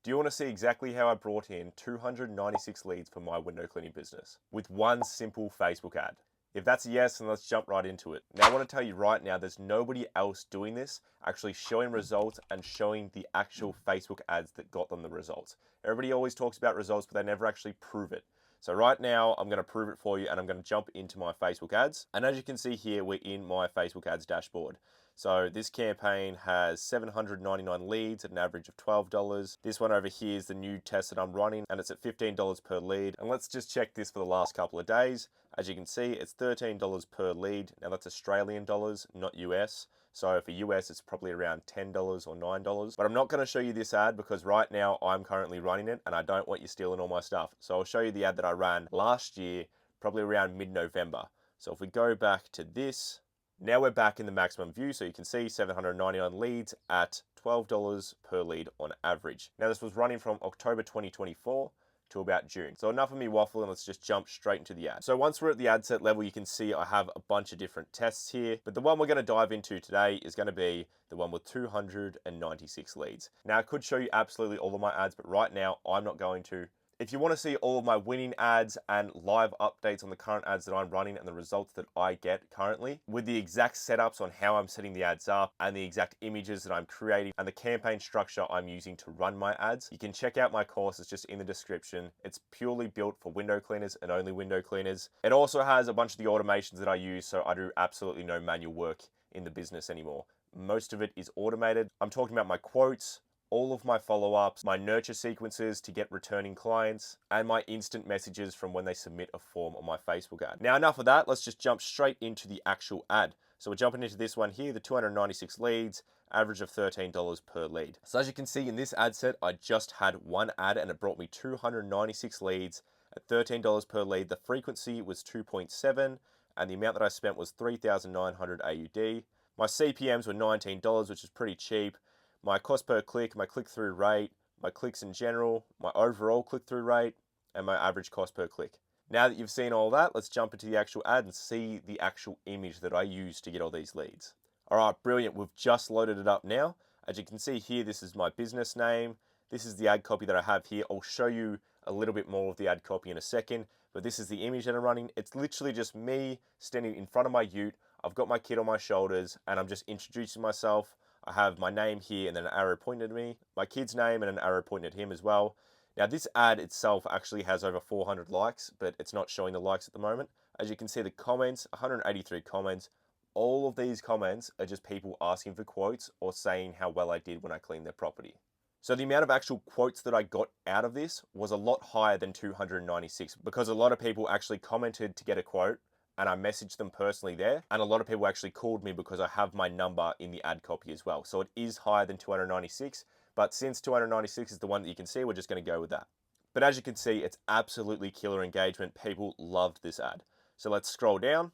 Do you want to see exactly how I brought in 296 leads for my window cleaning business with one simple Facebook ad? If that's a yes, then let's jump right into it. Now I want to tell you right now, there's nobody else doing this, actually showing results and showing the actual Facebook ads that got them the results. Everybody always talks about results, but they never actually prove it. So right now I'm going to prove it for you, and I'm going to jump into my Facebook ads. And as you can see here, we're in my Facebook ads dashboard. So this campaign has 799 leads at an average of $12. This one over here is the new test that I'm running, and it's at $15 per lead. And let's just check this for the last couple of days. As you can see, it's $13 per lead. Now that's Australian dollars, not US. So for US, it's probably around $10 or $9. But I'm not going to show you this ad because right now I'm currently running it and I don't want you stealing all my stuff. So I'll show you the ad that I ran last year, probably around mid-November. So if we go back to this, now we're back in the maximum view. So you can see 799 leads at $12 per lead on average. Now this was running from October 2024 to about June. So enough of me waffling, let's just jump straight into the ad. So once we're at the ad set level, you can see I have a bunch of different tests here, but the one we're going to dive into today is going to be the one with 296 leads. Now I could show you absolutely all of my ads, but right now I'm not going to. If you want to see all of my winning ads and live updates on the current ads that I'm running and the results that I get currently, with the exact setups on how I'm setting the ads up and the exact images that I'm creating and the campaign structure I'm using to run my ads, you can check out my course. It's just in the description. It's purely built for window cleaners and only window cleaners. It also has a bunch of the automations that I use, so I do absolutely no manual work in the business anymore. Most of it is automated. I'm talking about my quotes, all of my follow-ups, my nurture sequences to get returning clients, and my instant messages from when they submit a form on my Facebook ad. Now enough of that, let's just jump straight into the actual ad. So we're jumping into this one here, the 296 leads, average of $13 per lead. So as you can see in this ad set, I just had one ad and it brought me 296 leads at $13 per lead. The frequency was 2.7 and the amount that I spent was 3,900 AUD. My CPMs were $19, which is pretty cheap. My cost per click, my click-through rate, my clicks in general, my overall click-through rate, and my average cost per click. Now that you've seen all that, let's jump into the actual ad and see the actual image that I used to get all these leads. All right, brilliant. We've just loaded it up now. As you can see here, this is my business name. This is the ad copy that I have here. I'll show you a little bit more of the ad copy in a second, but this is the image that I'm running. It's literally just me standing in front of my ute. I've got my kid on my shoulders and I'm just introducing myself. I have my name here and then an arrow pointed at me, my kid's name and an arrow pointed at him as well. Now this ad itself actually has over 400 likes, but it's not showing the likes at the moment. As you can see, the comments, 183 comments. All of these comments are just people asking for quotes or saying how well I did when I cleaned their property. So the amount of actual quotes that I got out of this was a lot higher than 296 because a lot of people actually commented to get a quote and I messaged them personally there. And a lot of people actually called me because I have my number in the ad copy as well. So it is higher than 296, but since 296 is the one that you can see, we're just going to go with that. But as you can see, it's absolutely killer engagement. People loved this ad. So let's scroll down.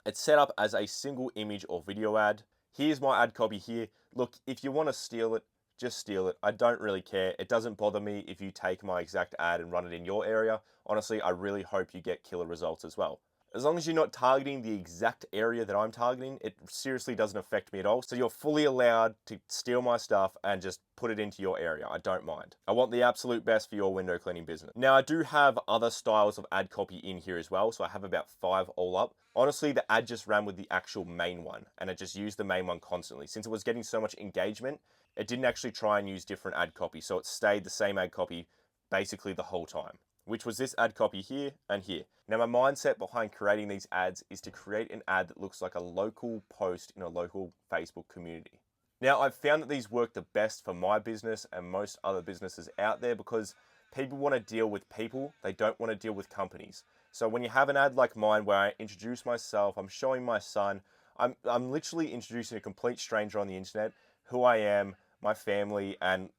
It's set up as a single image or video ad. Here's my ad copy here. Look, if you want to steal it, just steal it. I don't really care. It doesn't bother me if you take my exact ad and run it in your area. Honestly, I really hope you get killer results as well. As long as you're not targeting the exact area that I'm targeting, it seriously doesn't affect me at all. So you're fully allowed to steal my stuff and just put it into your area. I don't mind. I want the absolute best for your window cleaning business. Now I do have other styles of ad copy in here as well. So I have about 5 all up. Honestly, the ad just ran with the actual main one and it just used the main one constantly. Since it was getting so much engagement, it didn't actually try and use different ad copy. So it stayed the same ad copy basically the whole time, which was this ad copy here and here. Now my mindset behind creating these ads is to create an ad that looks like a local post in a local Facebook community. Now I've found that these work the best for my business and most other businesses out there because people want to deal with people, they don't want to deal with companies. So when you have an ad like mine where I introduce myself, I'm showing my son, I'm literally introducing a complete stranger on the internet, who I am, my family, and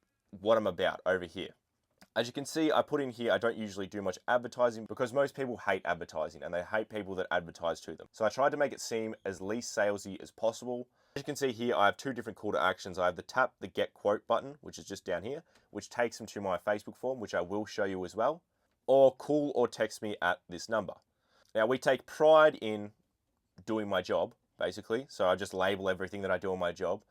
what I'm about over here. As you can see, I put in here, I don't usually do much advertising because most people hate advertising and they hate people that advertise to them. So I tried to make it seem as least salesy as possible. As you can see here, I have 2 different call to actions. I have the tap the get quote button, which is just down here, which takes them to my Facebook form, which I will show you as well, or call or text me at this number. Now we take pride in doing my job, basically. So I just label everything that I do on my job.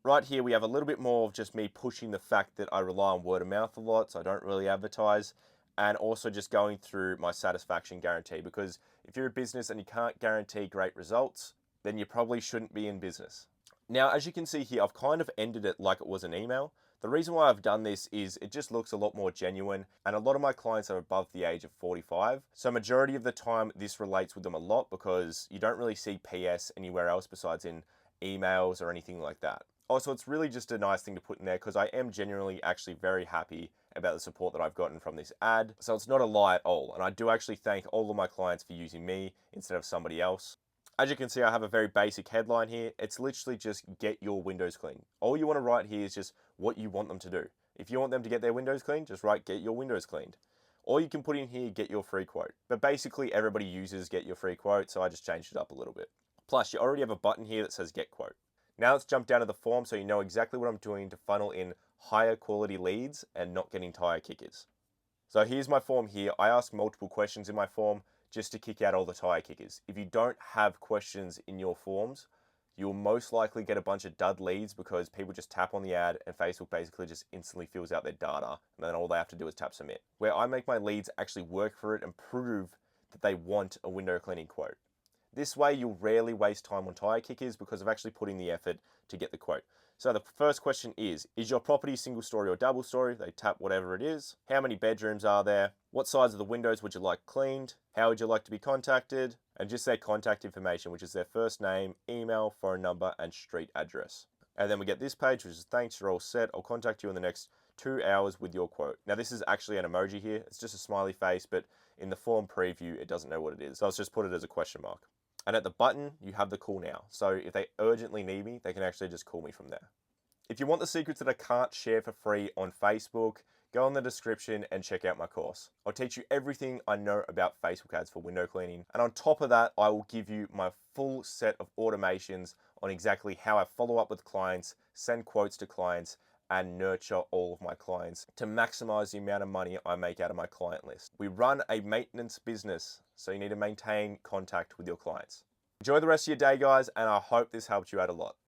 Right here, we have a little bit more of just me pushing the fact that I rely on word of mouth a lot, so I don't really advertise, and also just going through my satisfaction guarantee, because if you're a business and you can't guarantee great results, then you probably shouldn't be in business. Now, as you can see here, I've kind of ended it like it was an email. The reason why I've done this is it just looks a lot more genuine, and a lot of my clients are above the age of 45. So majority of the time, this relates with them a lot because you don't really see PS anywhere else besides in emails or anything like that. Also, it's really just a nice thing to put in there because I am genuinely actually very happy about the support that I've gotten from this ad. So it's not a lie at all. And I do actually thank all of my clients for using me instead of somebody else. As you can see, I have a very basic headline here. It's literally just get your windows clean. All you want to write here is just what you want them to do. If you want them to get their windows cleaned, just write get your windows cleaned. Or you can put in here, get your free quote. But basically everybody uses get your free quote, so I just changed it up a little bit. Plus, you already have a button here that says get quote. Now let's jump down to the form so you know exactly what I'm doing to funnel in higher quality leads and not getting tire kickers. So here's my form here. I ask multiple questions in my form just to kick out all the tire kickers. If you don't have questions in your forms, you'll most likely get a bunch of dud leads because people just tap on the ad and Facebook basically just instantly fills out their data and then all they have to do is tap submit. Where I make my leads actually work for it and prove that they want a window cleaning quote. This way you'll rarely waste time on tire kickers because of actually putting the effort to get the quote. So the first question is your property single story or double story? They tap whatever it is. How many bedrooms are there? What size of the windows would you like cleaned? How would you like to be contacted? And just their contact information, which is their first name, email, phone number, and street address. And then we get this page, which is thanks, you're all set. I'll contact you in the next 2 hours with your quote. Now this is actually an emoji here. It's just a smiley face, but in the form preview, it doesn't know what it is. So let's just put it as a question mark. And at the button, you have the call now. So if they urgently need me, they can actually just call me from there. If you want the secrets that I can't share for free on Facebook, go in the description and check out my course. I'll teach you everything I know about Facebook ads for window cleaning. And on top of that, I will give you my full set of automations on exactly how I follow up with clients, send quotes to clients, and nurture all of my clients to maximize the amount of money I make out of my client list. We run a maintenance business, so you need to maintain contact with your clients. Enjoy the rest of your day, guys, and I hope this helped you out a lot.